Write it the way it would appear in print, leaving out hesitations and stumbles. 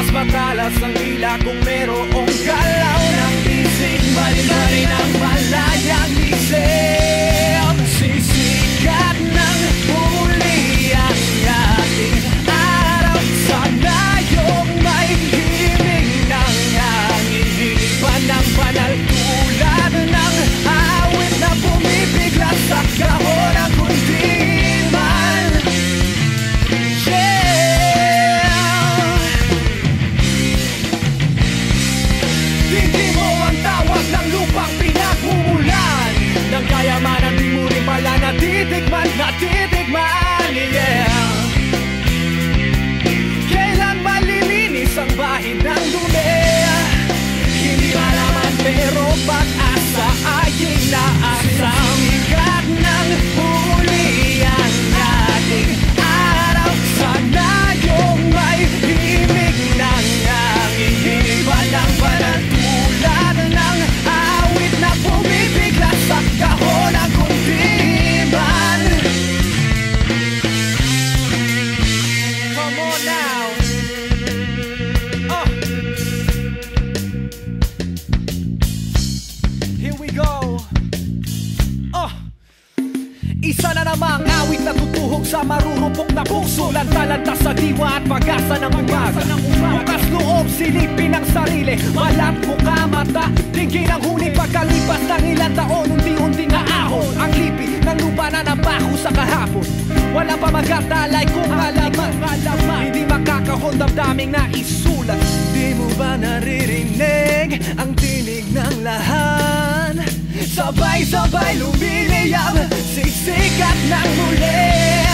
Mas matalas ang hila kung merong galaw ng isip. Bali-bali ng malayang isip. Sisikat ng huli ang ating araw. Sana yung may himig ng hangin. Hinipan ng banal tulad ng awit na bumibigla sa kahon ng kundiman. Hindi mo ang tawag ng lupang pinagmumulan, ng kayamanan di mo rin pala natitikman, yeah. Kailan malilinis ang bahid ng dumi? Hindi malaman pero pag-asa ay inaasa. Sikat ng huli ang ating araw. Sana yung may himig ng hangin. Hinipan ng banal tulad ng awit na bumibigla sa kahon ng kundiman. Come on now. Here we go. Isa na namang awit na tutuhog sa marurupok na puso. Lanta-lanta sa diwa at pag-asa ng umaga. Bukas loob, silipin ang sarili. Malat mukha, mata, tingin ang huli. Pagkalipas ng ilang taon, unti-unti na ahon ang lipi ng lupa na nabaho sa kahapon. Walang pamagat-alay kung alaman. Hindi makakahon damdaming na isulat. Di mo ba naririnig ang tinig ng lahat? Sabay-sabay lumiliyab, sisikat ng muli.